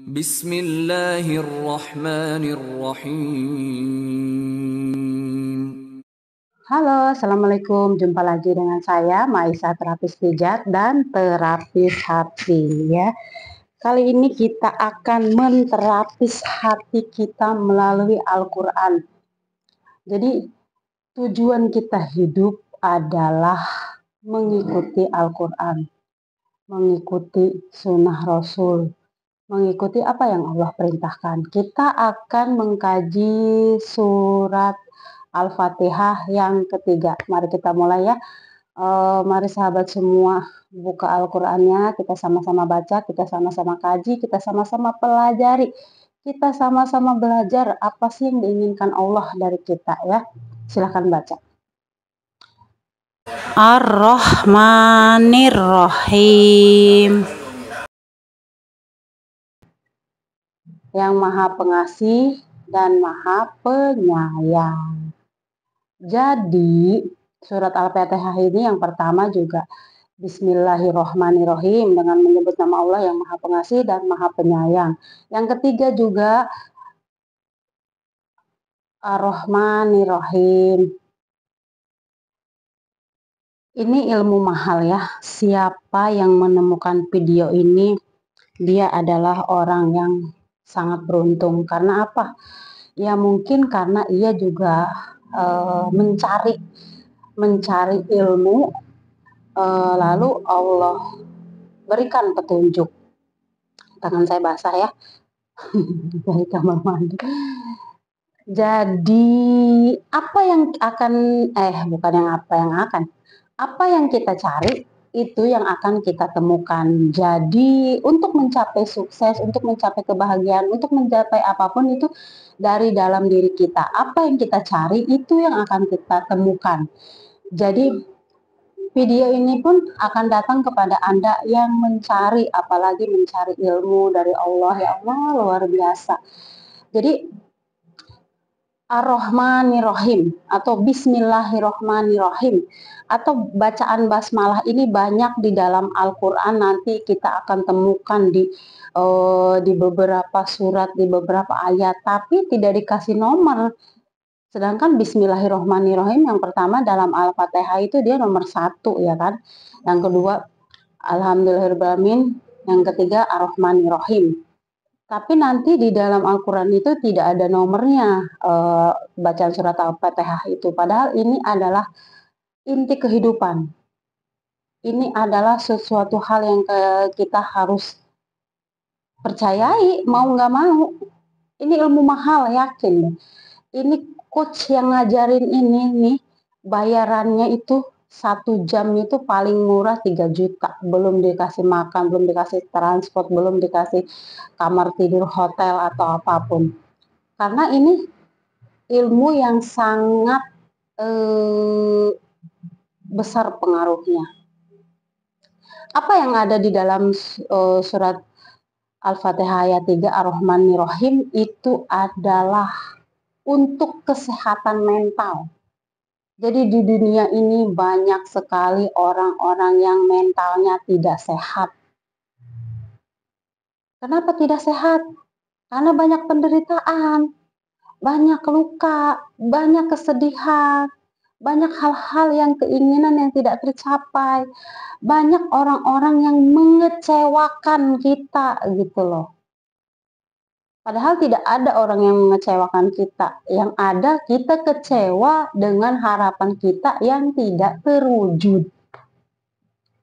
Bismillahirrahmanirrahim. Halo, Assalamualaikum. Jumpa lagi dengan saya, Maisa, terapis pijat dan terapis hati ya. Kali ini kita akan menterapis hati kita melalui Al-Quran. Jadi tujuan kita hidup adalah mengikuti Al-Quran, mengikuti sunnah Rasul, mengikuti apa yang Allah perintahkan. Kita akan mengkaji surat Al-Fatihah yang ketiga. Mari kita mulai ya. Mari sahabat semua buka Al-Qur'annya, kita sama-sama baca, kita sama-sama kaji, kita sama-sama pelajari. Kita sama-sama belajar apa sih yang diinginkan Allah dari kita ya. Silahkan baca. Ar-Rahmanir-Rahim. Yang Maha Pengasih dan Maha Penyayang. Jadi surat Al-Fatihah ini yang pertama juga Bismillahirrahmanirrahim dengan menyebut nama Allah yang Maha Pengasih dan Maha Penyayang. Yang ketiga juga Ar-Rahmanirrahim. Ini ilmu mahal ya. Siapa yang menemukan video ini, dia adalah orang yang sangat beruntung. Karena apa? Ya mungkin karena ia juga mencari ilmu, lalu Allah berikan petunjuk. Tangan saya basah ya dari kamar mandi. Jadi apa yang kita cari itu yang akan kita temukan. Jadi untuk mencapai sukses, untuk mencapai kebahagiaan, untuk mencapai apapun itu dari dalam diri kita. Apa yang kita cari itu yang akan kita temukan. Jadi video ini pun akan datang kepada Anda yang mencari, apalagi mencari ilmu dari Allah. Ya Allah, luar biasa. Jadi Ar-Rahmanirrahim atau Bismillahirrahmanirrahim atau bacaan basmalah ini banyak di dalam Al-Quran. Nanti kita akan temukan di beberapa surat, di beberapa ayat, tapi tidak dikasih nomor. Sedangkan Bismillahirrahmanirrahim yang pertama dalam Al-Fatihah itu dia nomor 1 ya kan. Yang kedua Alhamdulillahirrahmanirrahim, yang ketiga Ar-Rahmanirrahim. Tapi nanti di dalam Al-Quran itu tidak ada nomornya bacaan surat Al-Fatihah itu. Padahal ini adalah inti kehidupan. Ini adalah sesuatu hal yang kita harus percayai, mau nggak mau. Ini ilmu mahal, yakin. Ini coach yang ngajarin ini nih, bayarannya itu 1 jam itu paling murah 3 juta. Belum dikasih makan, belum dikasih transport, belum dikasih kamar tidur hotel atau apapun. Karena ini ilmu yang sangat besar pengaruhnya. Apa yang ada di dalam surat Al-Fatihah ayat 3 Ar-Rahmanirrahim itu adalah untuk kesehatan mental. Jadi di dunia ini banyak sekali orang-orang yang mentalnya tidak sehat. Kenapa tidak sehat? Karena banyak penderitaan, banyak luka, banyak kesedihan, banyak hal-hal yang keinginan yang tidak tercapai, banyak orang-orang yang mengecewakan kita gitu loh. Padahal tidak ada orang yang mengecewakan kita. Yang ada kita kecewa dengan harapan kita yang tidak terwujud.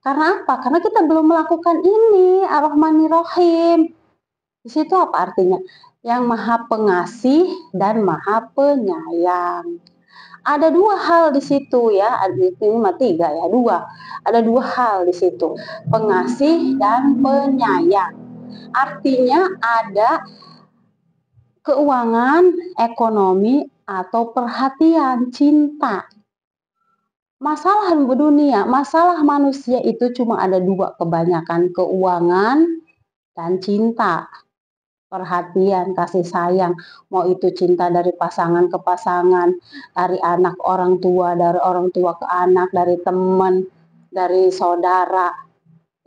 Karena apa? Karena kita belum melakukan ini, Ar-Rahmanir-Rahim. Di situ apa artinya? Yang Maha Pengasih dan Maha Penyayang. Ada 2 hal di situ ya. Ini 3 ya, 2. Ada 2 hal di situ. Pengasih dan penyayang. Artinya ada keuangan, ekonomi, atau perhatian, cinta. Masalah dunia, masalah manusia itu cuma ada 2 kebanyakan, keuangan dan cinta. Perhatian, kasih sayang, mau itu cinta dari pasangan ke pasangan, dari anak orang tua, dari orang tua ke anak, dari teman, dari saudara.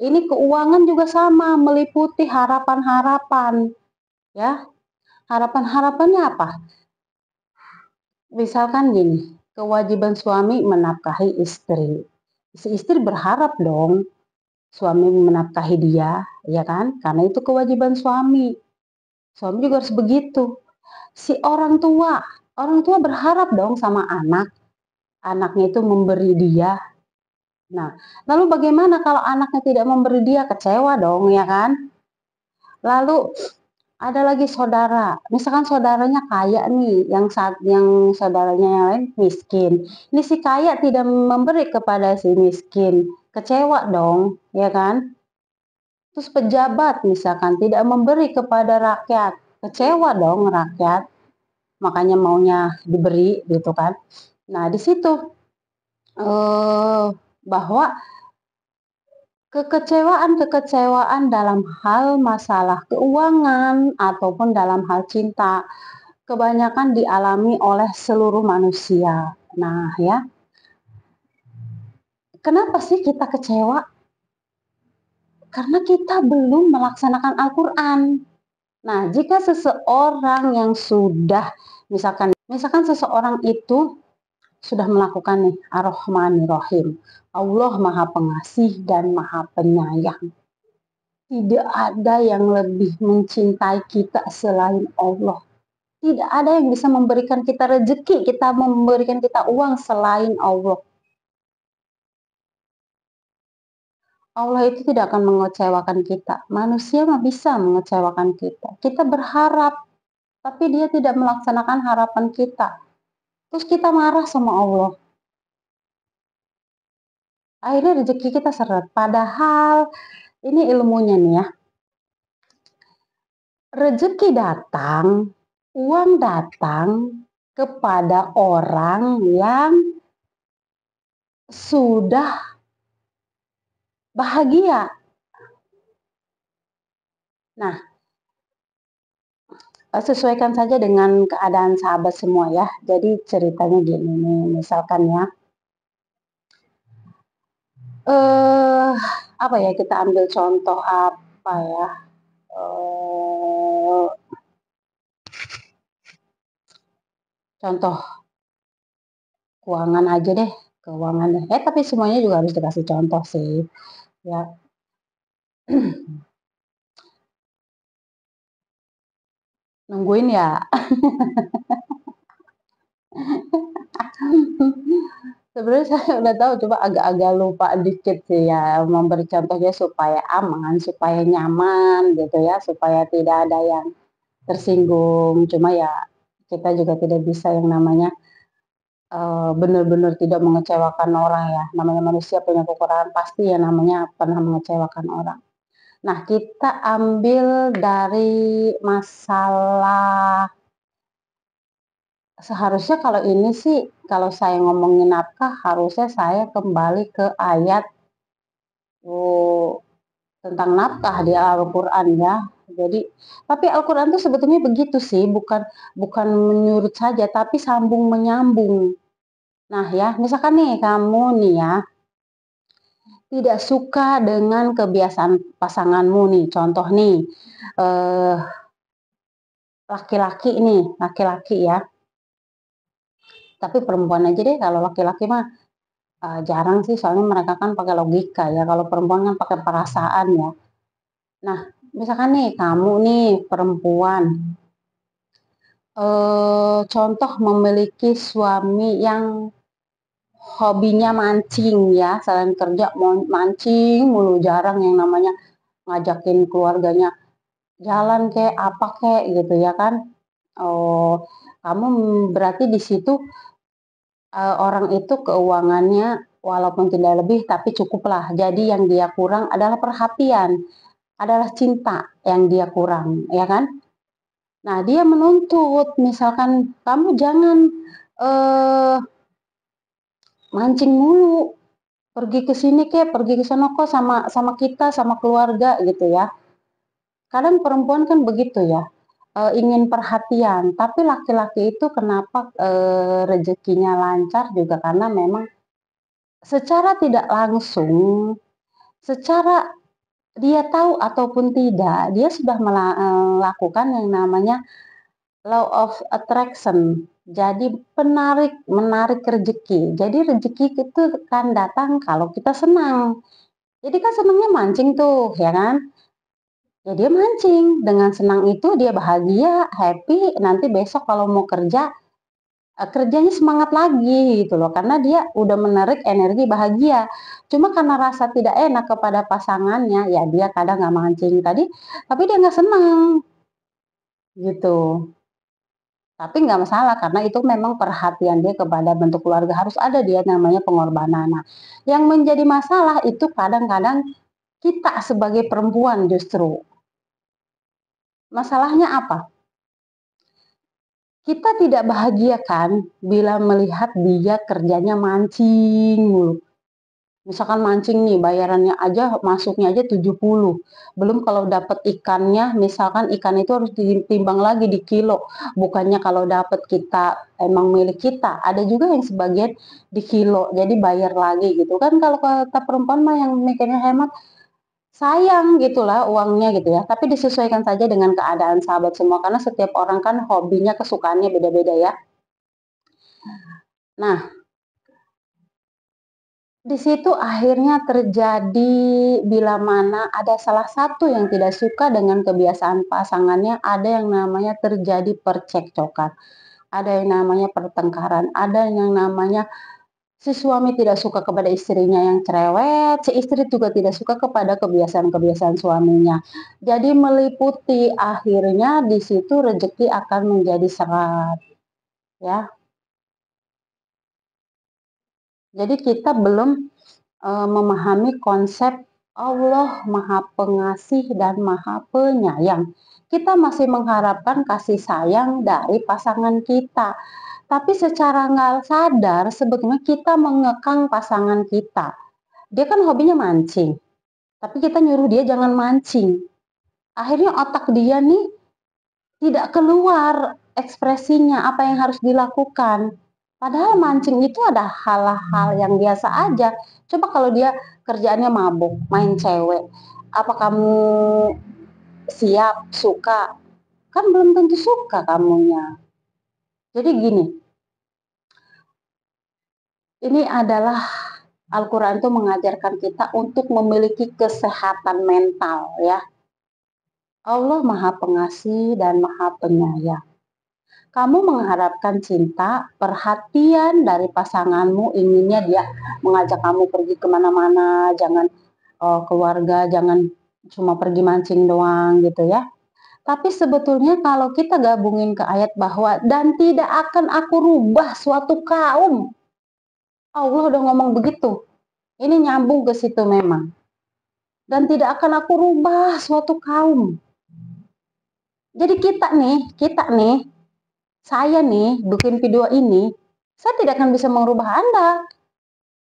Ini keuangan juga sama, meliputi harapan-harapan. ya. Harapan-harapannya apa? Misalkan gini, kewajiban suami menafkahi istri. Si istri berharap dong suami menafkahi dia, ya kan? Karena itu kewajiban suami. Suami juga harus begitu. Si orang tua berharap dong sama anaknya itu memberi dia. Nah, lalu bagaimana kalau anaknya tidak memberi dia? Kecewa dong, ya kan? Lalu ada lagi saudara, misalkan saudaranya kaya nih, yang saudaranya yang lain miskin. Ini si kaya tidak memberi kepada si miskin, kecewa dong, ya kan? Terus pejabat misalkan tidak memberi kepada rakyat, kecewa dong rakyat, makanya maunya diberi gitu kan. Nah, di situ eh, bahwa kekecewaan dalam hal masalah keuangan ataupun dalam hal cinta kebanyakan dialami oleh seluruh manusia. Nah, ya, kenapa sih kita kecewa? Karena kita belum melaksanakan Al-Quran. Nah, jika seseorang yang sudah, misalkan seseorang itu sudah melakukan nih Ar-Rahmanir-Rahim, Allah Maha Pengasih dan Maha Penyayang. Tidak ada yang lebih mencintai kita selain Allah. Tidak ada yang bisa memberikan kita rezeki, memberikan kita uang selain Allah. Allah itu tidak akan mengecewakan kita. Manusia mah bisa mengecewakan kita. Kita berharap, tapi dia tidak melaksanakan harapan kita. Terus kita marah sama Allah. Akhirnya rezeki kita seret. Padahal ini ilmunya nih ya. Rezeki datang, uang datang kepada orang yang sudah bahagia. Nah, sesuaikan saja dengan keadaan sahabat semua ya. Jadi ceritanya gini nih, misalkan ya, apa ya, kita ambil contoh apa ya, contoh keuangan aja deh, keuangan deh. Tapi semuanya juga harus dikasih contoh sih, ya. Nungguin ya. Sebenarnya saya udah tahu, coba agak-agak lupa dikit sih ya, memberi contohnya supaya aman, supaya nyaman gitu ya, supaya tidak ada yang tersinggung. Cuma ya kita juga tidak bisa yang namanya benar-benar tidak mengecewakan orang ya. Namanya manusia punya kekurangan, pasti ya namanya pernah mengecewakan orang. Nah, kita ambil dari masalah, seharusnya kalau ini sih, kalau saya ngomongin nafkah, harusnya saya kembali ke ayat tentang nafkah di Al-Quran ya. Jadi, tapi Al-Quran itu sebetulnya begitu sih, bukan menyurut saja, tapi sambung menyambung. Nah ya, misalkan nih kamu nih ya, tidak suka dengan kebiasaan pasanganmu nih, contoh nih, eh, laki-laki ya, tapi perempuan aja deh, kalau laki-laki mah jarang sih, soalnya mereka kan pakai logika ya, kalau perempuan kan pakai perasaan ya. Nah, misalkan nih kamu nih perempuan, contoh memiliki suami yang hobinya mancing ya, selain kerja mau mancing mulu, jarang yang namanya ngajakin keluarganya jalan kayak apa kayak gitu ya kan. Oh, kamu berarti di situ orang itu keuangannya walaupun tidak lebih tapi cukuplah. Jadi yang dia kurang adalah perhatian, adalah cinta yang dia kurang, ya kan? Nah, dia menuntut misalkan kamu jangan eh, mancing mulu, pergi ke sini kek, pergi ke sana kok sama sama kita, sama keluarga gitu ya. Kadang perempuan kan begitu ya, ingin perhatian, tapi laki-laki itu kenapa rezekinya lancar juga karena memang secara tidak langsung, secara dia tahu ataupun tidak, dia sudah melakukan yang namanya law of attraction. Jadi menarik rezeki. Jadi rezeki itu kan datang kalau kita senang. Jadi kan senangnya mancing tuh, ya kan? Ya dia mancing, dengan senang itu dia bahagia, happy, nanti besok kalau mau kerja, kerjanya semangat lagi gitu loh, karena dia udah menarik energi bahagia. Cuma karena rasa tidak enak kepada pasangannya, ya dia kadang nggak mancing tadi, tapi dia nggak senang, gitu. Tapi nggak masalah karena itu memang perhatian dia kepada bentuk keluarga, harus ada dia namanya pengorbanan. Nah, yang menjadi masalah itu kadang-kadang kita sebagai perempuan justru. Masalahnya apa? Kita tidak bahagia kan bila melihat dia kerjanya mancing mulu. Misalkan mancing nih bayarannya aja masuknya aja 70. Belum kalau dapat ikannya, misalkan ikan itu harus ditimbang lagi di kilo. Bukannya kalau dapat kita emang milik kita, ada juga yang sebagian di kilo. Jadi bayar lagi gitu kan, kalau kata perempuan mah yang mikirnya hemat, sayang gitulah uangnya gitu ya. Tapi disesuaikan saja dengan keadaan sahabat semua karena setiap orang kan hobinya, kesukaannya beda-beda ya. Nah, di situ akhirnya terjadi bila mana ada salah satu yang tidak suka dengan kebiasaan pasangannya, ada yang namanya terjadi percekcokan, ada yang namanya pertengkaran, ada yang namanya si suami tidak suka kepada istrinya yang cerewet, si istri juga tidak suka kepada kebiasaan-kebiasaan suaminya. Jadi meliputi akhirnya di situ rezeki akan menjadi seret, ya. Jadi kita belum memahami konsep Allah Maha Pengasih dan Maha Penyayang. Kita masih mengharapkan kasih sayang dari pasangan kita. Tapi secara nggak sadar sebetulnya kita mengekang pasangan kita. Dia kan hobinya mancing, tapi kita nyuruh dia jangan mancing. Akhirnya otak dia nih tidak keluar ekspresinya apa yang harus dilakukan. Padahal mancing itu ada hal-hal yang biasa aja. Coba kalau dia kerjaannya mabuk, main cewek, apa kamu siap, suka? Kan belum tentu suka kamunya. Jadi gini, ini adalah Al-Quran itu mengajarkan kita untuk memiliki kesehatan mental ya. Allah Maha Pengasih dan Maha Penyayang. Kamu mengharapkan cinta, perhatian dari pasanganmu, inginnya dia mengajak kamu pergi kemana-mana, jangan keluarga, jangan cuma pergi mancing doang gitu ya. Tapi sebetulnya kalau kita gabungin ke ayat bahwa dan tidak akan aku rubah suatu kaum. Allah udah ngomong begitu. Ini nyambung ke situ memang. Dan tidak akan aku rubah suatu kaum. Jadi kita nih, saya nih bikin video ini, saya tidak akan bisa merubah Anda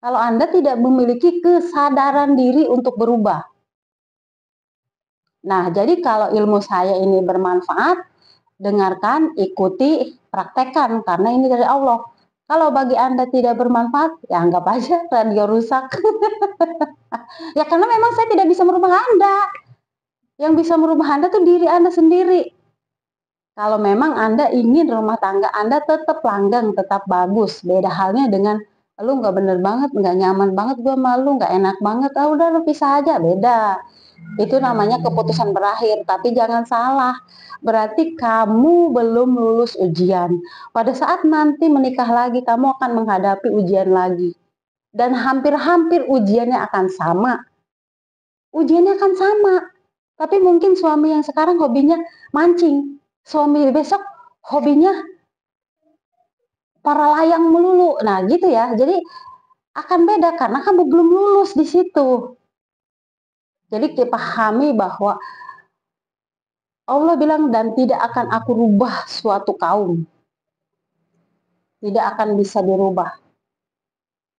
kalau Anda tidak memiliki kesadaran diri untuk berubah. Nah, jadi kalau ilmu saya ini bermanfaat, dengarkan, ikuti, praktekkan, karena ini dari Allah. Kalau bagi Anda tidak bermanfaat, ya anggap aja radio rusak. Ya karena memang saya tidak bisa merubah Anda. Yang bisa merubah Anda tuh diri Anda sendiri. Kalau memang Anda ingin rumah tangga Anda tetap langgeng, tetap bagus. Beda halnya dengan lu nggak bener banget, nggak nyaman banget gue malu, nggak enak banget, ah udah lu pisah aja, beda. Itu namanya keputusan berakhir, tapi jangan salah. Berarti kamu belum lulus ujian. Pada saat nanti menikah lagi, kamu akan menghadapi ujian lagi. Dan hampir-hampir ujiannya akan sama. Ujiannya akan sama. Tapi mungkin suami yang sekarang hobinya mancing. Suami besok hobinya para layang melulu. Nah gitu ya. Jadi akan beda karena kamu belum lulus di situ. Jadi dipahami bahwa Allah bilang dan tidak akan aku rubah suatu kaum. Tidak akan bisa dirubah.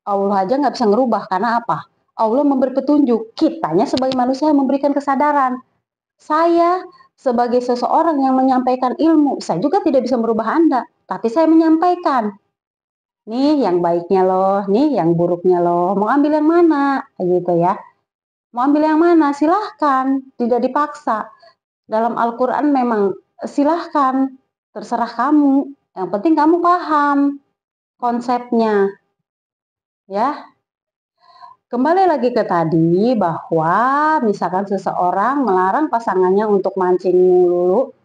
Allah aja nggak bisa ngerubah karena apa? Allah memberi petunjuk. Kitanya sebagai manusia memberikan kesadaran. Saya sebagai seseorang yang menyampaikan ilmu, saya juga tidak bisa merubah Anda. Tapi saya menyampaikan. Nih yang baiknya loh, nih yang buruknya loh. Mau ambil yang mana? Gitu ya. Mau ambil yang mana? Silahkan, tidak dipaksa. Dalam Al-Quran memang silahkan, terserah kamu. Yang penting kamu paham konsepnya, ya. Kembali lagi ke tadi bahwa misalkan seseorang melarang pasangannya untuk mancing dulu,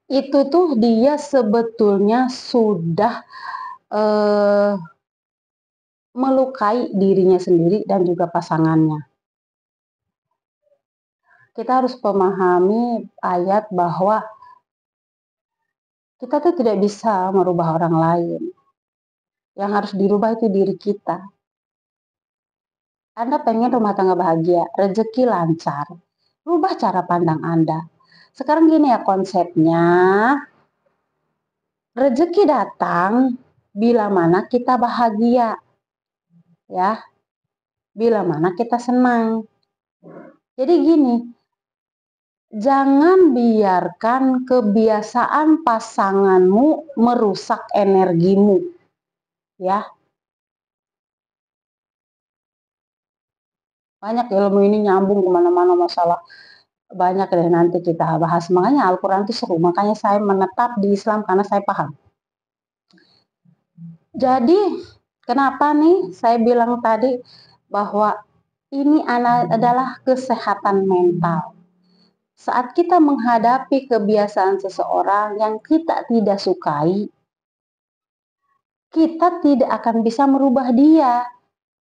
itu tuh dia sebetulnya sudah melukai dirinya sendiri dan juga pasangannya. Kita harus memahami ayat bahwa kita tuh tidak bisa merubah orang lain. Yang harus dirubah itu diri kita. Anda pengen rumah tangga bahagia, rezeki lancar, rubah cara pandang Anda. Sekarang gini ya konsepnya, rezeki datang bila mana kita bahagia, ya, bila mana kita senang. Jadi gini, jangan biarkan kebiasaan pasanganmu merusak energimu, ya. Banyak ilmu ini nyambung kemana-mana masalah. Banyak deh nanti kita bahas. Makanya Al-Quran itu seru. Makanya saya menetap di Islam karena saya paham. Jadi kenapa nih saya bilang tadi bahwa ini adalah kesehatan mental. Saat kita menghadapi kebiasaan seseorang yang kita tidak sukai, kita tidak akan bisa merubah dia.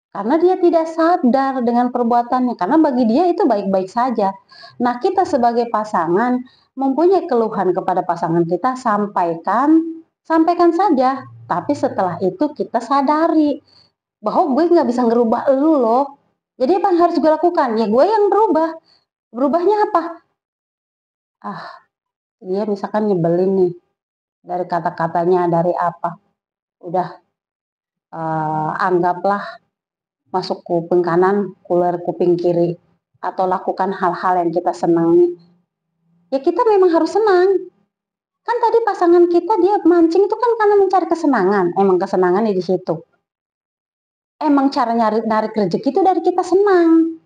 Karena dia tidak sadar dengan perbuatannya. Karena bagi dia itu baik-baik saja. Nah, kita sebagai pasangan mempunyai keluhan kepada pasangan kita, sampaikan saja. Tapi setelah itu kita sadari bahwa gue nggak bisa ngerubah elu loh. Jadi apa yang harus gue lakukan? Ya gue yang berubah. Berubahnya apa? Dia misalkan nyebelin nih. Dari kata-katanya, dari apa. Udah anggaplah masuk kuping kanan, keluar kuping kiri, atau lakukan hal-hal yang kita senangi. Ya kita memang harus senang. Kan tadi pasangan kita dia mancing itu kan karena mencari kesenangan. Emang kesenangannya di situ. Emang cara narik rezeki itu dari kita senang.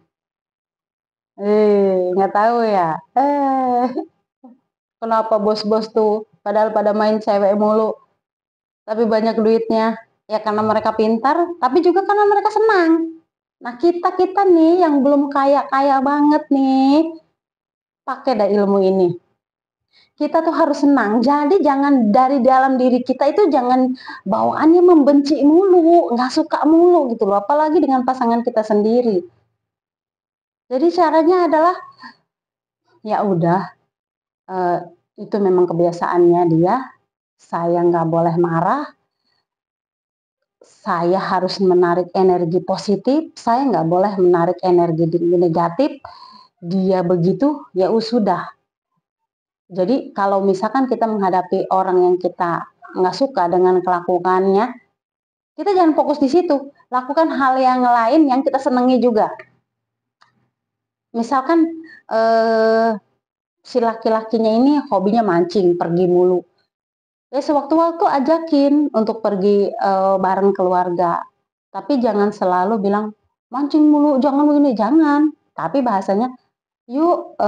Nggak tahu ya. Kenapa bos-bos tuh padahal pada main cewek mulu, tapi banyak duitnya. Ya karena mereka pintar, tapi juga karena mereka senang. Nah kita nih yang belum kaya banget nih, pakai dah ilmu ini. Kita tuh harus senang. Jadi jangan dari dalam diri kita itu jangan bawaannya membenci mulu, nggak suka mulu gitu loh. Apalagi dengan pasangan kita sendiri. Jadi caranya adalah ya udah itu memang kebiasaannya dia. Saya nggak boleh marah. Saya harus menarik energi positif. Saya nggak boleh menarik energi negatif. Dia begitu, ya sudah. Jadi kalau misalkan kita menghadapi orang yang kita nggak suka dengan kelakuannya, kita jangan fokus di situ. Lakukan hal yang lain yang kita senangi juga. Misalkan si laki-lakinya ini hobinya mancing, pergi mulu. Ya sewaktu-waktu ajakin untuk pergi bareng keluarga. Tapi jangan selalu bilang mancing mulu, jangan begini, jangan. Tapi bahasanya yuk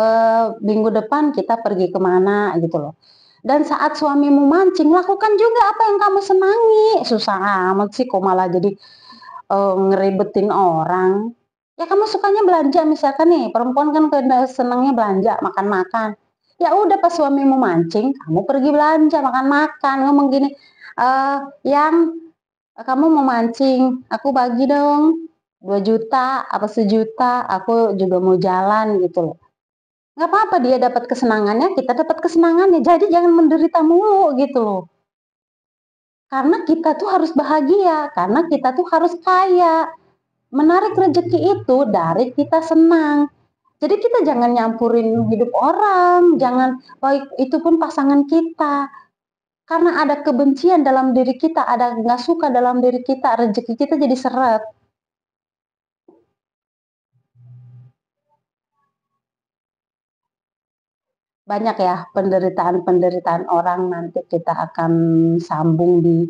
minggu depan kita pergi kemana gitu loh. Dan saat suamimu mancing, lakukan juga apa yang kamu senangi. Susah amat sih kok malah jadi ngeribetin orang. Ya kamu sukanya belanja misalkan nih, perempuan kan senangnya belanja, makan-makan. Ya udah pas suamimu mancing, kamu pergi belanja, makan-makan, ngomong gini, yang kamu mau mancing, aku bagi dong 2 juta, apa 1 juta, aku juga mau jalan gitu loh. Nggak apa-apa dia dapat kesenangannya, kita dapat kesenangannya. Jadi jangan menderita mulu gitu loh. Karena kita tuh harus bahagia, karena kita tuh harus kaya. Menarik rezeki itu dari kita senang. Jadi kita jangan nyampurin hidup orang, jangan baik itu pun pasangan kita. Karena ada kebencian dalam diri kita, ada nggak suka dalam diri kita, rezeki kita jadi seret. Banyak ya penderitaan-penderitaan orang, nanti kita akan sambung di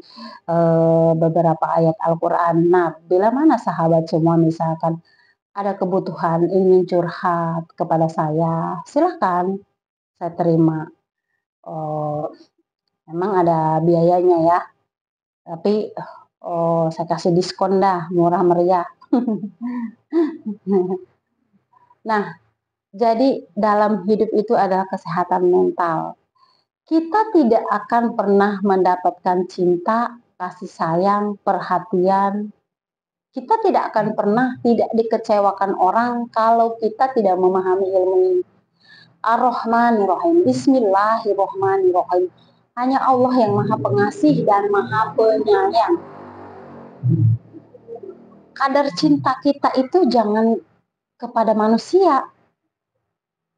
beberapa ayat Al-Quran. Nah, bila mana sahabat semua misalkan ada kebutuhan ingin curhat kepada saya, silahkan saya terima. Memang ada biayanya ya, tapi saya kasih diskon dah, murah meriah. Nah, jadi dalam hidup itu adalah kesehatan mental. Kita tidak akan pernah mendapatkan cinta, kasih sayang, perhatian. Kita tidak akan pernah tidak dikecewakan orang kalau kita tidak memahami ilmu ini. Ar-Rahmanir-Rahim. Bismillahirrahmanirrahim. Hanya Allah yang maha pengasih dan maha penyayang. Kadar cinta kita itu jangan kepada manusia,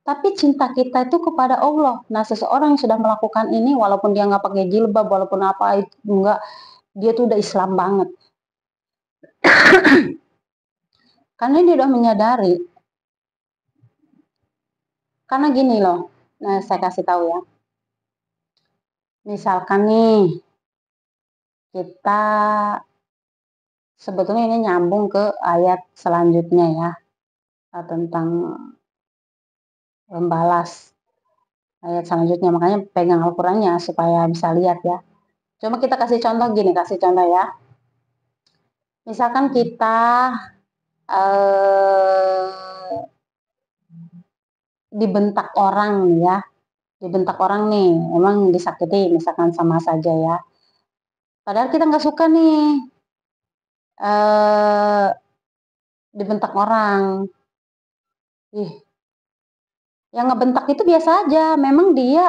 tapi cinta kita itu kepada Allah. Nah, seseorang yang sudah melakukan ini, walaupun dia nggak pakai jilbab, walaupun apa itu enggak, dia tuh udah Islam banget. Karena dia udah menyadari. Karena gini loh, nah saya kasih tahu ya. Misalkan nih, kita sebetulnya ini nyambung ke ayat selanjutnya ya, tentang membalas. Ayat selanjutnya, makanya pegang Al-Qur'annya supaya bisa lihat ya. Cuma kita kasih contoh gini, kasih contoh ya. Misalkan kita dibentak orang nih ya, dibentak orang nih, emang disakiti misalkan sama saja ya. Padahal kita nggak suka nih dibentak orang. Yang ngebentak itu biasa aja, memang dia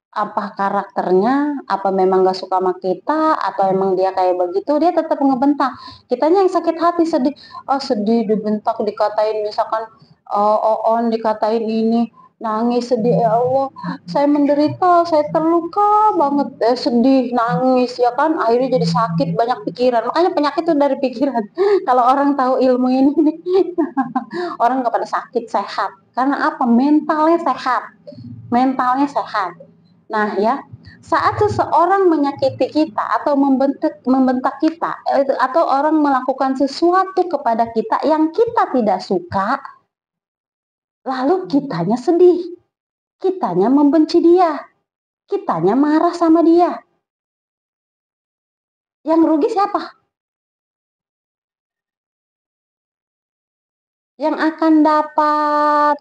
apa karakternya, apa memang gak suka sama kita, atau emang dia kayak begitu, dia tetap ngebentak. Kitanya yang sakit hati, sedih, sedih dibentak, dikatain misalkan on dikatain ini, nangis, sedih, ya Allah saya menderita, saya terluka banget, sedih, nangis ya kan, akhirnya jadi sakit, banyak pikiran. Makanya penyakit itu dari pikiran. Kalau orang tahu ilmu ini orang gak pada sakit, sehat. Karena apa? Mentalnya sehat. Mentalnya sehat. Nah ya, saat seseorang menyakiti kita atau membentak kita, atau orang melakukan sesuatu kepada kita yang kita tidak suka, lalu kitanya sedih, kitanya membenci dia, kitanya marah sama dia. Yang rugi siapa? Yang akan dapat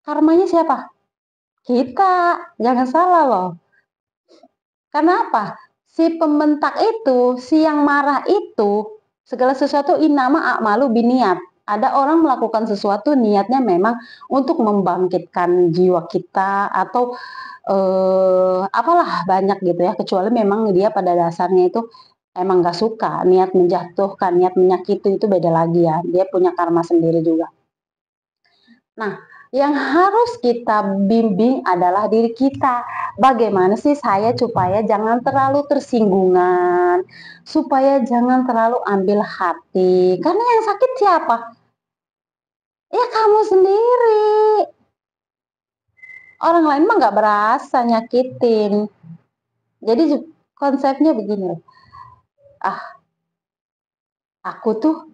karmanya siapa? Kita. Jangan salah loh. Karena apa? Si pembentak itu, si yang marah itu, segala sesuatu innama a'malu biniat. Ada orang melakukan sesuatu niatnya memang untuk membangkitkan jiwa kita atau apalah banyak gitu ya, kecuali memang dia pada dasarnya itu emang gak suka, niat menjatuhkan, niat menyakiti itu beda lagi ya, dia punya karma sendiri juga. Nah, yang harus kita bimbing adalah diri kita. Bagaimana sih saya supaya jangan terlalu tersinggungan, supaya jangan terlalu ambil hati. Karena yang sakit siapa? Ya kamu sendiri. Orang lain mah gak berasa nyakitin. Jadi konsepnya begini. Aku tuh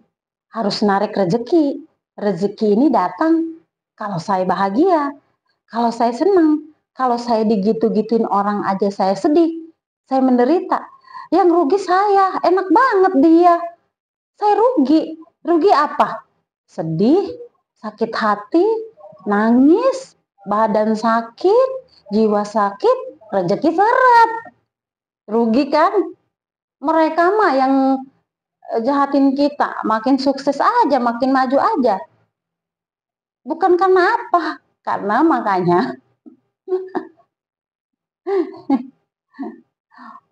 harus narik rezeki. Rezeki ini datang kalau saya bahagia, kalau saya senang, kalau saya digitu-gituin orang aja saya sedih, saya menderita. Yang rugi saya, enak banget dia. Saya rugi. Rugi apa? Sedih, sakit hati, nangis, badan sakit, jiwa sakit, rezeki seret. Rugi kan? Mereka mah yang jahatin kita, makin sukses aja, makin maju aja. Bukan karena apa? Karena makanya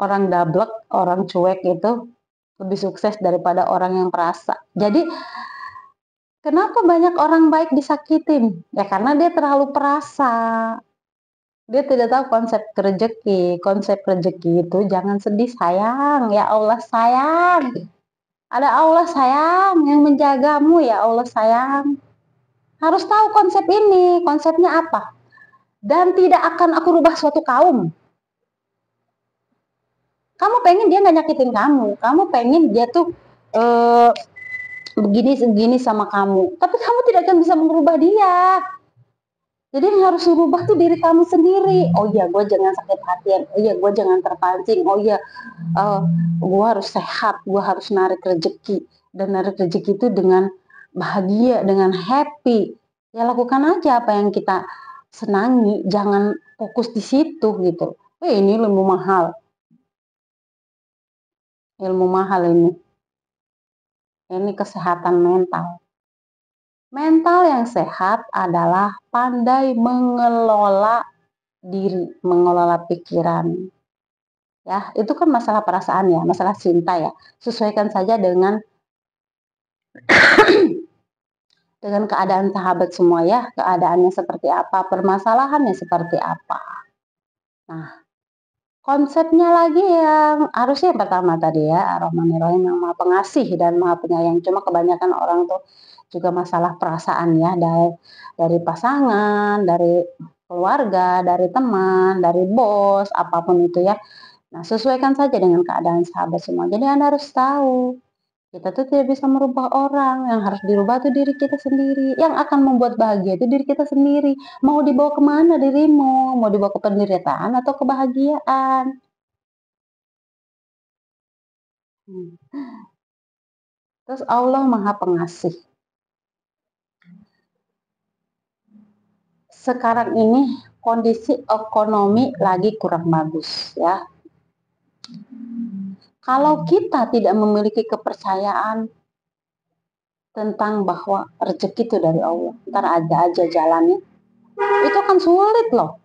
orang dablek, orang cuek itu lebih sukses daripada orang yang perasa. Jadi kenapa banyak orang baik disakitin? Ya karena dia terlalu perasa. Dia tidak tahu konsep rezeki. Konsep rezeki itu jangan sedih sayang. Ya Allah sayang. Ada Allah sayang yang menjagamu, ya Allah sayang. Harus tahu konsep ini. Konsepnya apa? Dan tidak akan aku rubah suatu kaum. Kamu pengen dia nggak nyakitin kamu. Kamu pengen dia tuh begini sama kamu, tapi kamu tidak akan bisa merubah dia. Jadi yang harus merubah tuh diri kamu sendiri. Oh iya, gue jangan sakit hatian. Oh iya, gue jangan terpancing. Oh iya, gue harus sehat. Gue harus narik rezeki. Dan narik rezeki itu dengan bahagia, dengan happy. Ya lakukan aja apa yang kita senangi. Jangan fokus di situ gitu. Ini ilmu mahal. Ilmu mahal ini. Ini kesehatan mental. Mental yang sehat adalah pandai mengelola diri, mengelola pikiran. Ya, itu kan masalah perasaan ya, masalah cinta ya. Sesuaikan saja dengan keadaan sahabat semua ya, keadaannya seperti apa, permasalahannya seperti apa. Nah, konsepnya lagi yang harusnya yang pertama tadi ya, Ar-Rahmanir-Rahim yang Maha Pengasih dan Maha Penyayang. Cuma kebanyakan orang tuh juga masalah perasaan ya, dari pasangan, dari keluarga, dari teman, dari bos, apapun itu ya. Nah, sesuaikan saja dengan keadaan sahabat semua. Jadi Anda harus tahu, kita tuh tidak bisa merubah orang, yang harus dirubah tuh diri kita sendiri. Yang akan membuat bahagia itu diri kita sendiri. Mau dibawa kemana dirimu? Mau dibawa ke penderitaan atau kebahagiaan? Terus Allah Maha Pengasih. Sekarang ini kondisi ekonomi lagi kurang bagus ya. Kalau kita tidak memiliki kepercayaan tentang bahwa rezeki itu dari Allah, ntar ada aja jalannya, itu akan sulit loh.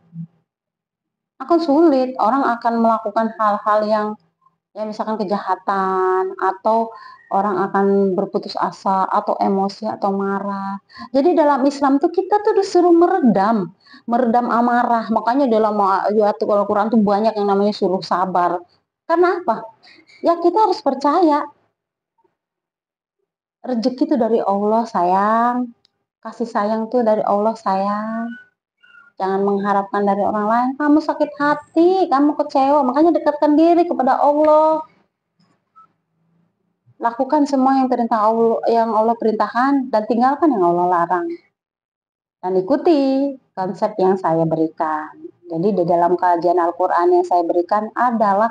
Akan sulit, orang akan melakukan hal-hal yang ya misalkan kejahatan, atau orang akan berputus asa, atau emosi, atau marah. Jadi dalam Islam tuh kita tuh disuruh meredam amarah. Makanya dalam ayat Al-Quran tuh banyak yang namanya suruh sabar. Karena apa? Ya kita harus percaya rezeki itu dari Allah sayang. Kasih sayang tuh dari Allah sayang. Jangan mengharapkan dari orang lain. Kamu sakit hati, kamu kecewa, makanya dekatkan diri kepada Allah. Lakukan semua yang Allah perintahkan dan tinggalkan yang Allah larang. Dan ikuti konsep yang saya berikan. Jadi di dalam kajian Al-Quran yang saya berikan adalah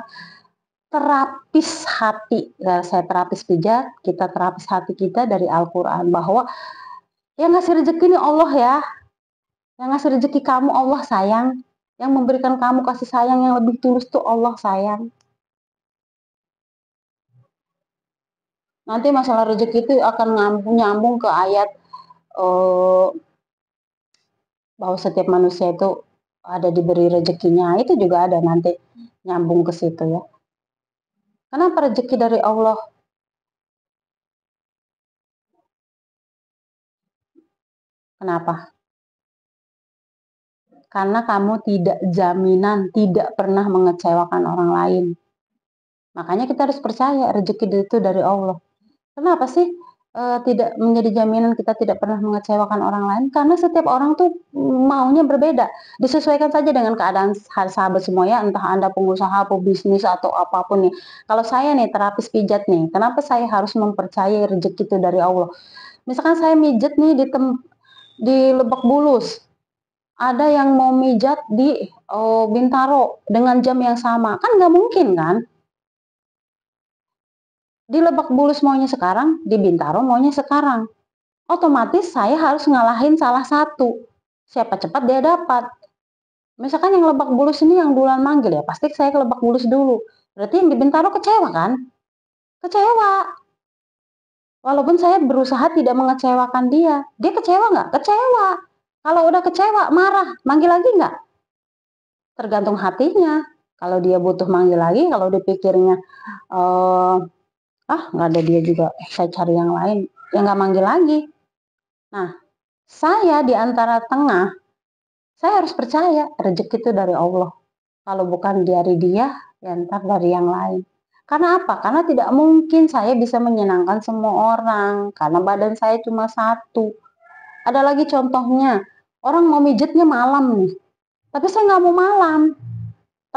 terapis hati. Saya terapis pijat, kita terapis hati kita dari Al-Quran. Bahwa yang ngasih rezeki ini Allah ya. Yang ngasih rezeki kamu Allah sayang. Yang memberikan kamu kasih sayang yang lebih tulus tuh Allah sayang. Nanti masalah rezeki itu akan nyambung ke ayat bahwa setiap manusia itu ada diberi rezekinya. Itu juga ada nanti nyambung ke situ ya. Kenapa rezeki dari Allah? Kenapa? Karena kamu tidak jaminan, tidak pernah mengecewakan orang lain. Makanya kita harus percaya rezeki itu dari Allah. Kenapa sih tidak menjadi jaminan kita tidak pernah mengecewakan orang lain? Karena setiap orang tuh maunya berbeda. Disesuaikan saja dengan keadaan sahabat semua ya, entah Anda pengusaha, pebisnis atau apapun nih. Kalau saya nih terapis pijat nih, kenapa saya harus mempercayai rezeki itu dari Allah? Misalkan saya mijet nih di Lebak Bulus. Ada yang mau mijat di Bintaro dengan jam yang sama. Kan nggak mungkin kan? Di Lebak Bulus maunya sekarang, di Bintaro maunya sekarang. Otomatis saya harus ngalahin salah satu. Siapa cepat dia dapat. Misalkan yang Lebak Bulus ini yang duluan manggil ya, pasti saya ke Lebak Bulus dulu. Berarti yang di Bintaro kecewa kan? Kecewa. Walaupun saya berusaha tidak mengecewakan dia. Dia kecewa nggak? Kecewa. Kalau udah kecewa, marah. Manggil lagi nggak? Tergantung hatinya. Kalau dia butuh manggil lagi, kalau dipikirnya nggak ada dia juga, saya cari yang lain, ya nggak manggil lagi. Nah, saya di antara tengah, saya harus percaya rezeki itu dari Allah. Kalau bukan dari dia, ya ntar dari yang lain. Karena apa? Karena tidak mungkin saya bisa menyenangkan semua orang, karena badan saya cuma satu. Ada lagi contohnya, orang mau mijetnya malam nih, tapi saya nggak mau malam.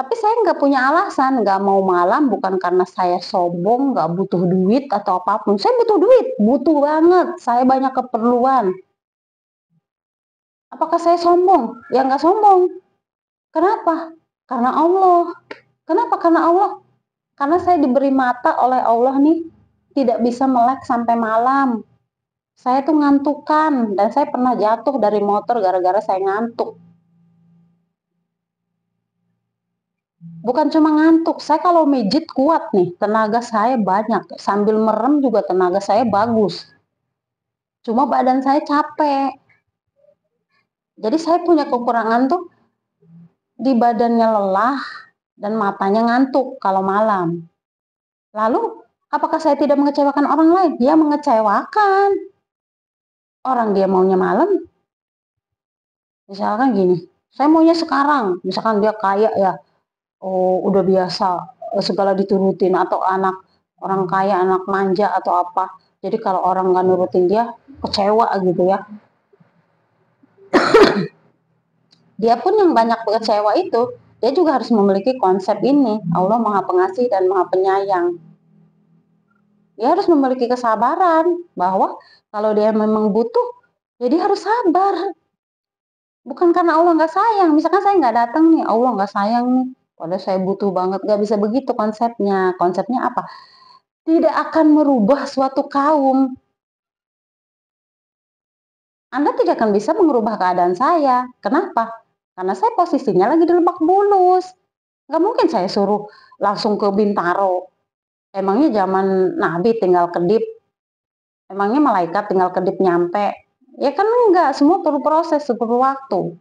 Tapi saya nggak punya alasan, nggak mau malam bukan karena saya sombong, nggak butuh duit atau apapun. Saya butuh duit, butuh banget. Saya banyak keperluan. Apakah saya sombong? Ya nggak sombong. Kenapa? Karena Allah. Kenapa? Karena Allah. Karena saya diberi mata oleh Allah nih, tidak bisa melek sampai malam. Saya tuh ngantukan dan saya pernah jatuh dari motor gara-gara saya ngantuk. Bukan cuma ngantuk, saya kalau mijit kuat nih, tenaga saya banyak. Sambil merem juga tenaga saya bagus. Cuma badan saya capek. Jadi saya punya kekurangan tuh di badannya lelah dan matanya ngantuk kalau malam. Lalu, apakah saya tidak mengecewakan orang lain? Ya mengecewakan. Orang dia maunya malam, misalkan gini, saya maunya sekarang. Misalkan dia kaya ya, oh udah biasa segala diturutin, atau anak orang kaya, anak manja atau apa. Jadi kalau orang nggak nurutin dia, kecewa gitu ya. Dia pun yang banyak kecewa itu, dia juga harus memiliki konsep ini. Allah Maha Pengasih dan Maha Penyayang. Dia harus memiliki kesabaran bahwa kalau dia memang butuh, jadi harus sabar. Bukan karena Allah nggak sayang. Misalkan saya nggak datang nih, Allah nggak sayang nih. Padahal saya butuh banget. Nggak bisa begitu konsepnya. Konsepnya apa? Tidak akan merubah suatu kaum. Anda tidak akan bisa mengubah keadaan saya. Kenapa? Karena saya posisinya lagi di Lebak Bulus. Nggak mungkin saya suruh langsung ke Bintaro. Emangnya zaman Nabi tinggal kedip? Emangnya malaikat tinggal kedip nyampe? Ya kan enggak, semua perlu proses, perlu waktu.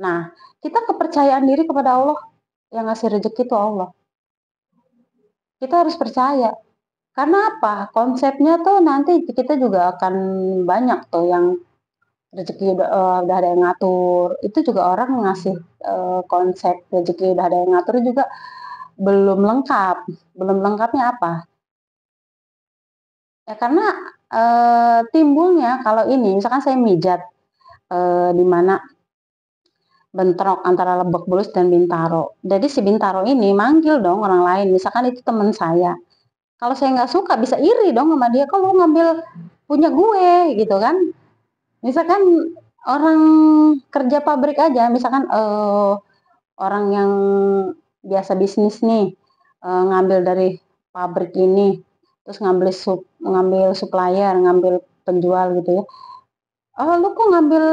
Nah, kita kepercayaan diri kepada Allah, yang ngasih rezeki itu Allah. Kita harus percaya. Karena apa? Konsepnya tuh nanti kita juga akan banyak tuh yang rezeki udah ada yang ngatur. Itu juga orang ngasih konsep rezeki udah ada yang ngatur juga belum lengkap. Belum lengkapnya apa? Ya karena timbulnya kalau ini, misalkan saya mijat di mana bentrok antara Lebak Bulus dan Bintaro. Jadi si Bintaro ini manggil dong orang lain, misalkan itu teman saya. Kalau saya nggak suka bisa iri dong sama dia, kok lu ngambil punya gue gitu kan. Misalkan orang kerja pabrik aja, misalkan orang yang biasa bisnis nih, ngambil dari pabrik ini, terus ngambil supplier, ngambil penjual gitu ya. Oh, lu kok ngambil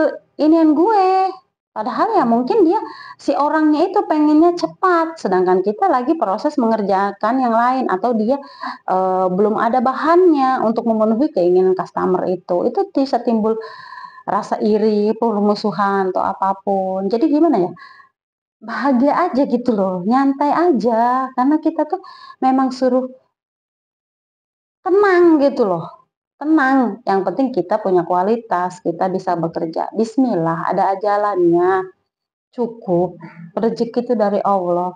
inian gue? Padahal ya mungkin dia si orangnya itu pengennya cepat, sedangkan kita lagi proses mengerjakan yang lain, atau dia belum ada bahannya untuk memenuhi keinginan customer itu. Itu bisa timbul rasa iri, permusuhan atau apapun. Jadi gimana ya? Bahagia aja gitu loh, nyantai aja, karena kita tuh memang suruh tenang gitu loh. Tenang, yang penting kita punya kualitas, kita bisa bekerja. Bismillah, ada ajalannya, cukup. Rezeki itu dari Allah.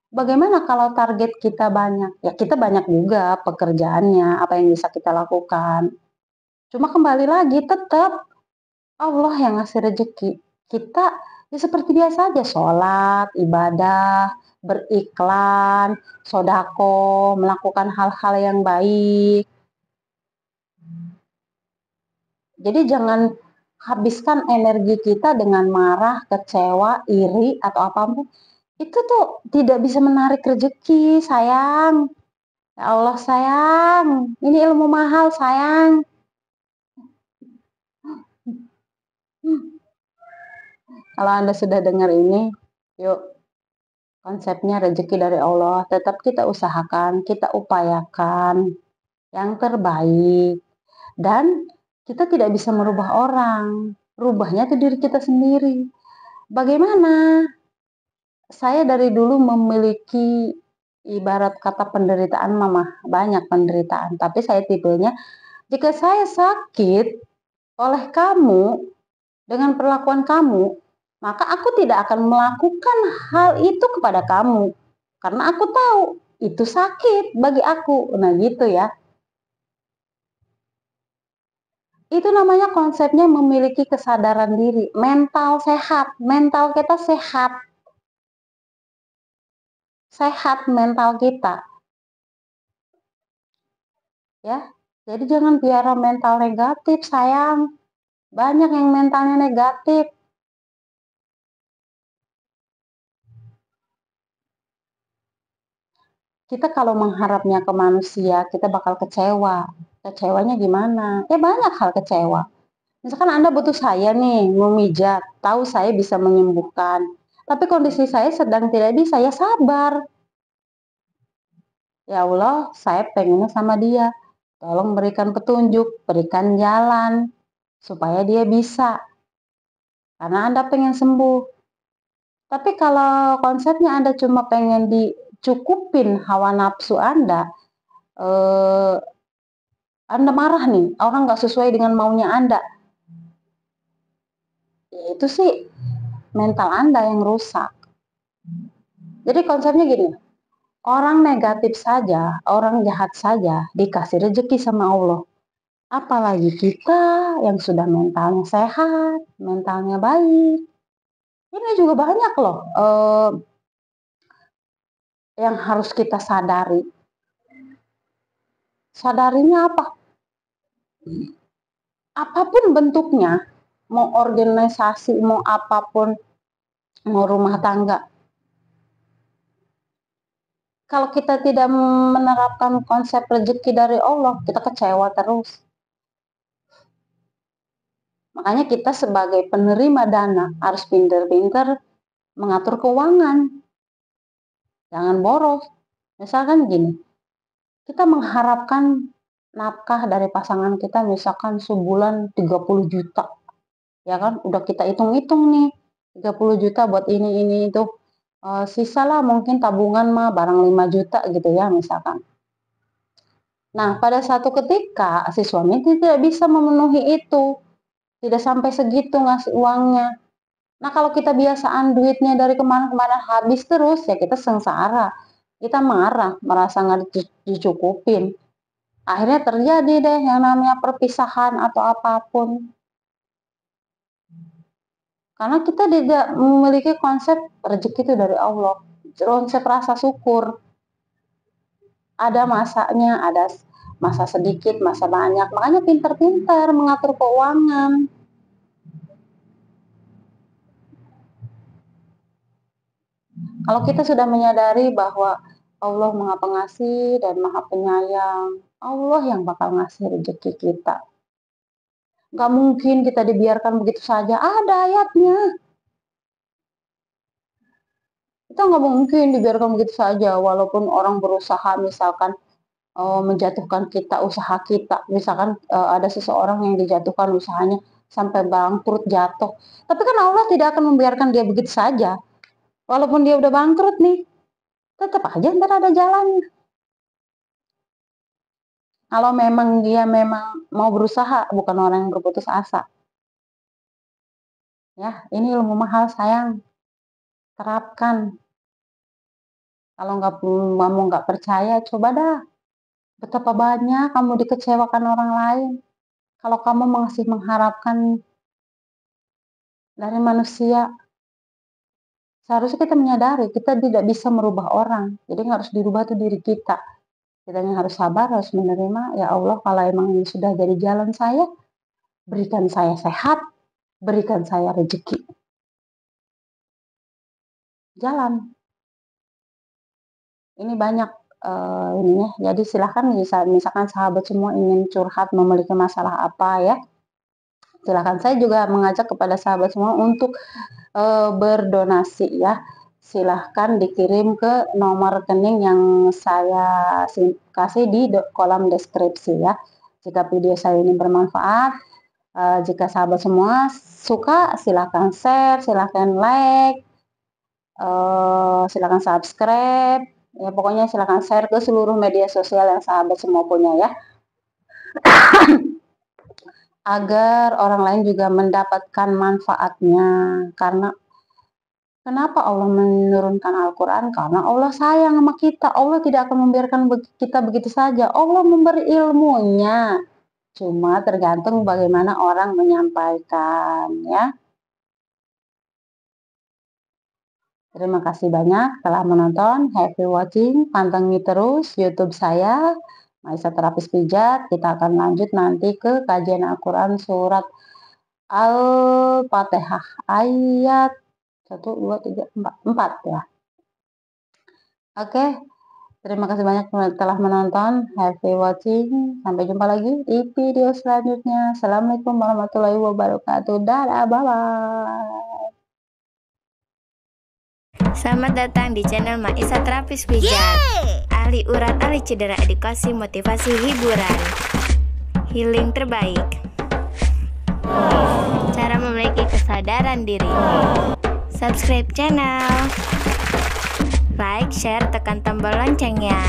Bagaimana kalau target kita banyak? Ya kita banyak juga pekerjaannya, apa yang bisa kita lakukan. Cuma kembali lagi, tetap Allah yang ngasih rezeki. Kita ya seperti biasa aja, sholat, ibadah, beriklan, sodako, melakukan hal-hal yang baik. Jadi jangan habiskan energi kita dengan marah, kecewa, iri, atau apapun. Itu tuh tidak bisa menarik rezeki, sayang. Ya Allah sayang, ini ilmu mahal sayang. Kalau Anda sudah dengar ini, yuk, konsepnya rezeki dari Allah. Tetap kita usahakan, kita upayakan yang terbaik. Dan kita tidak bisa merubah orang. Rubahnya itu diri kita sendiri. Bagaimana? Saya dari dulu memiliki ibarat kata penderitaan mama, banyak penderitaan. Tapi saya tipenya, jika saya sakit oleh kamu, dengan perlakuan kamu, maka aku tidak akan melakukan hal itu kepada kamu. Karena aku tahu, itu sakit bagi aku. Nah gitu ya. Itu namanya konsepnya memiliki kesadaran diri, mental sehat, mental kita sehat. sehat mental kita, ya. Jadi jangan piara mental negatif, sayang. Banyak yang mentalnya negatif. Kita kalau mengharapnya ke manusia, kita bakal kecewa. Kecewanya gimana? Ya banyak hal kecewa. Misalkan Anda butuh saya nih, memijat, tahu saya bisa menyembuhkan. Tapi kondisi saya sedang tidak bisa, ya sabar. Ya Allah, saya pengennya sama dia. Tolong berikan petunjuk, berikan jalan, supaya dia bisa. Karena Anda pengen sembuh. Tapi kalau konsepnya Anda cuma pengen dicukupin hawa nafsu eh, Anda marah nih, orang nggak sesuai dengan maunya Anda. Ya itu sih mental Anda yang rusak. Jadi konsepnya gini, orang negatif saja, orang jahat saja dikasih rezeki sama Allah. Apalagi kita yang sudah mentalnya sehat, mentalnya baik. Ini juga banyak loh yang harus kita sadari. Sadarinya apa? Apapun bentuknya, mau organisasi, mau apapun, mau rumah tangga. Kalau kita tidak menerapkan konsep rezeki dari Allah, kita kecewa terus. Makanya kita sebagai penerima dana harus pintar-pintar mengatur keuangan. Jangan boros. Misalkan gini, kita mengharapkan nafkah dari pasangan kita misalkan sebulan 30 juta. Ya kan, udah kita hitung-hitung nih, 30 juta buat ini itu. Sisa lah mungkin tabungan mah barang 5 juta gitu ya misalkan. Nah, pada satu ketika si suami tidak bisa memenuhi itu, tidak sampai segitu ngasih uangnya. Nah, kalau kita biasaan duitnya dari kemana-kemana habis terus, ya kita sengsara. Kita marah, merasa nggak dicukupin. Akhirnya terjadi deh yang namanya perpisahan atau apapun. Karena kita tidak memiliki konsep rezeki itu dari Allah. Konsep rasa syukur. Ada masanya, ada masa sedikit, masa banyak. Makanya pintar-pintar mengatur keuangan. Kalau kita sudah menyadari bahwa Allah Maha Pengasih dan Maha Penyayang, Allah yang bakal ngasih rezeki kita. Gak mungkin kita dibiarkan begitu saja. Ada ayatnya. Kita nggak mungkin dibiarkan begitu saja. Walaupun orang berusaha misalkan menjatuhkan kita, usaha kita. Misalkan ada seseorang yang dijatuhkan usahanya sampai bangkrut, jatuh. Tapi kan Allah tidak akan membiarkan dia begitu saja. Walaupun dia udah bangkrut nih, tetap aja ntar ada jalannya. Kalau memang dia memang mau berusaha, bukan orang yang berputus asa. Ya, ini ilmu mahal sayang, terapkan. Kalau kamu nggak percaya, coba dah. Betapa banyak kamu dikecewakan orang lain. Kalau kamu masih mengharapkan dari manusia, seharusnya kita menyadari kita tidak bisa merubah orang. Jadi yang harus dirubah itu diri kita. Kita yang harus sabar, harus menerima. Ya Allah, kalau emang ini sudah jadi jalan saya, berikan saya sehat, berikan saya rezeki. Jalan. Ini banyak ininya. Jadi silahkan misalkan sahabat semua ingin curhat memiliki masalah apa ya. Silahkan. Saya juga mengajak kepada sahabat semua untuk berdonasi ya. Silahkan dikirim ke nomor rekening yang saya kasih di kolom deskripsi ya. Jika video saya ini bermanfaat, jika sahabat semua suka, silahkan share, silahkan like, silahkan subscribe. Ya pokoknya silahkan share ke seluruh media sosial yang sahabat semua punya ya. Agar orang lain juga mendapatkan manfaatnya. Karena kenapa Allah menurunkan Al-Quran? Karena Allah sayang sama kita. Allah tidak akan membiarkan kita begitu saja. Allah memberi ilmunya. Cuma tergantung bagaimana orang menyampaikan ya. Terima kasih banyak telah menonton. Happy watching. Pantengin terus YouTube saya, Maisa Terapis Pijat. Kita akan lanjut nanti ke kajian Al-Quran surat Al-Fatihah ayat 1, 2, 3, 4 ya. Oke, terima kasih banyak telah menonton. Happy watching. Sampai jumpa lagi di video selanjutnya. Assalamualaikum warahmatullahi wabarakatuh. Dadah, bye-bye. Selamat datang di channel Maisa Terapis Pijat. Ahli urat, ahli cedera, edukasi, motivasi, hiburan, healing terbaik. Cara memiliki kesadaran diri. Subscribe channel, like, share, tekan tombol loncengnya.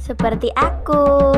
Seperti aku.